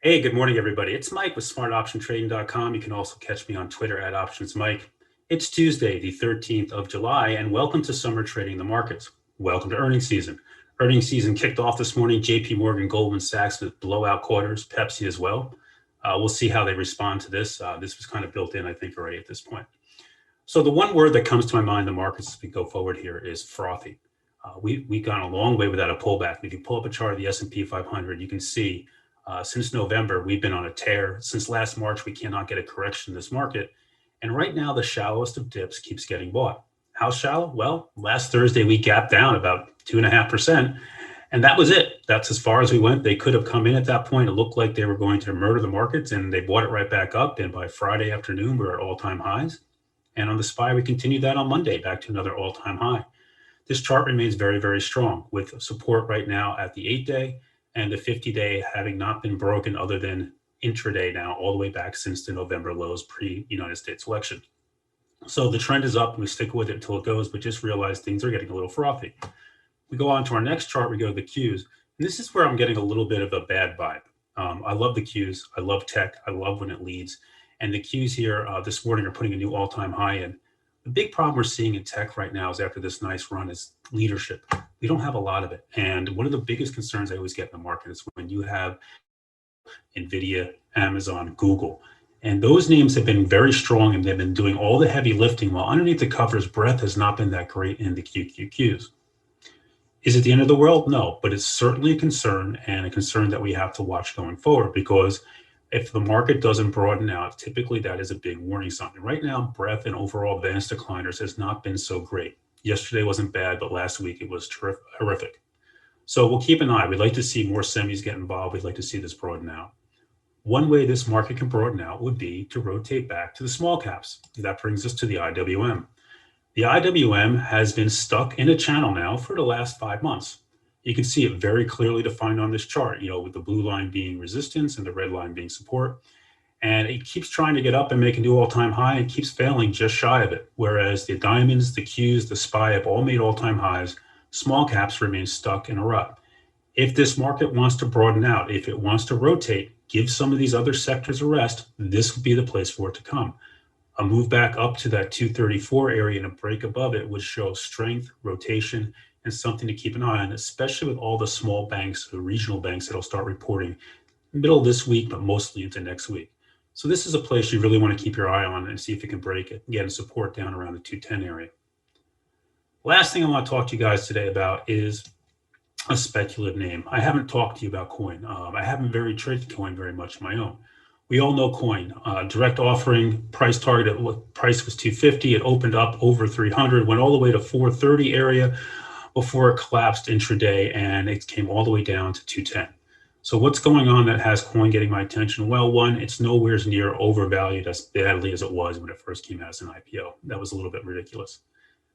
Hey, good morning, everybody. It's Mike with smartoptiontrading.com. You can also catch me on Twitter at OptionsMike. It's Tuesday, the 13th of July, and welcome to Summer Trading the Markets. Welcome to earnings season. Earnings season kicked off this morning. JP Morgan, Goldman Sachs with blowout quarters, Pepsi as well. We'll see how they respond to this. This was kind of built in, I think, already at this point. So the one word that comes to my mind in the markets as we go forward here is frothy. We've gone a long way without a pullback. If you pull up a chart of the S&P 500, you can see since November, we've been on a tear. Since last March, we cannot get a correction in this market. And right now, the shallowest of dips keeps getting bought. How shallow? Well, last Thursday, we gapped down about 2.5%. And that was it. That's as far as we went. They could have come in at that point. It looked like they were going to murder the markets, and they bought it right back up. And by Friday afternoon, we're at all-time highs. And on the SPY, we continued that on Monday, back to another all-time high. This chart remains very, very strong with support right now at the 8-day and the 50-day having not been broken other than intraday now, all the way back since the November lows pre-United States election. So the trend is up, and we stick with it until it goes, but just realize things are getting a little frothy. We go on to our next chart, we go to the Qs. And this is where I'm getting a little bit of a bad vibe. I love the Qs. I love tech. I love when it leads. And the Qs here this morning are putting a new all-time high in. The big problem we're seeing in tech right now is after this nice run is leadership. We don't have a lot of it. And one of the biggest concerns I always get in the market is when you have NVIDIA, Amazon, Google, and those names have been very strong and they've been doing all the heavy lifting while underneath the covers, breadth has not been that great in the QQQs. Is it the end of the world? No, but it's certainly a concern, and a concern that we have to watch going forward, because if the market doesn't broaden out, typically that is a big warning sign. Right now, breadth and overall advanced decliners has not been so great. Yesterday wasn't bad, but last week it was horrific. So we'll keep an eye. We'd like to see more semis get involved. We'd like to see this broaden out. One way this market can broaden out would be to rotate back to the small caps. That brings us to the IWM. The IWM has been stuck in a channel now for the last 5 months. You can see it very clearly defined on this chart, with the blue line being resistance and the red line being support. And it keeps trying to get up and make a new all-time high and keeps failing just shy of it. Whereas the diamonds, the Qs, the SPY have all made all-time highs. Small caps remain stuck in a rut. If this market wants to broaden out, if it wants to rotate, give some of these other sectors a rest, this would be the place for it to come. A move back up to that 234 area and a break above it would show strength, rotation, and something to keep an eye on, especially with all the small banks, the regional banks that'll start reporting middle of this week, but mostly into next week. So this is a place you really want to keep your eye on and see if it can break it, get a support down around the 210 area. Last thing I want to talk to you guys today about is a speculative name. I haven't talked to you about Coin. I haven't traded Coin very much on my own. We all know Coin, direct offering, price target, price was 250. It opened up over 300, went all the way to 430 area before it collapsed intraday, and it came all the way down to 210. So what's going on that has Coin getting my attention? Well, one, it's nowhere near overvalued as badly as it was when it first came out as an IPO. That was a little bit ridiculous.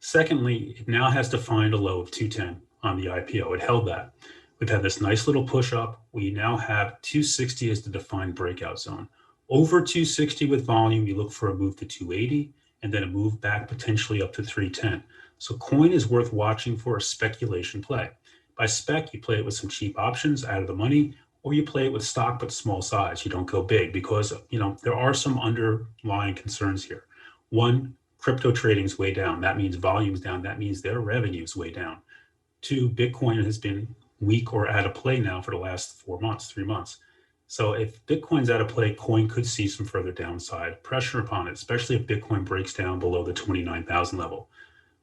Secondly, it now has defined a low of 210 on the IPO. It held that. We've had this nice little push up. We now have 260 as the defined breakout zone. Over 260 with volume, you look for a move to 280 and then a move back potentially up to 310. So Coin is worth watching for a speculation play. By spec, you play it with some cheap options out of the money, or you play it with stock but small size. You don't go big because there are some underlying concerns here. One, crypto trading is way down. That means volume's down. That means their revenue is way down. Two, Bitcoin has been weak or out of play now for the last 4 months, 3 months. So if Bitcoin's out of play, Coin could see some further downside pressure upon it, especially if Bitcoin breaks down below the 29,000 level.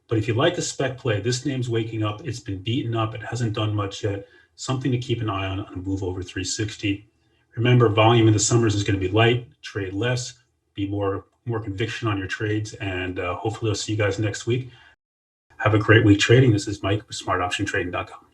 But if you like a spec play, this name's waking up. It's been beaten up. It hasn't done much yet. Something to keep an eye on a move over 360. Remember, volume in the summers is going to be light. Trade less. Be more conviction on your trades. And hopefully I'll see you guys next week. Have a great week trading. This is Mike with smartoptiontrading.com.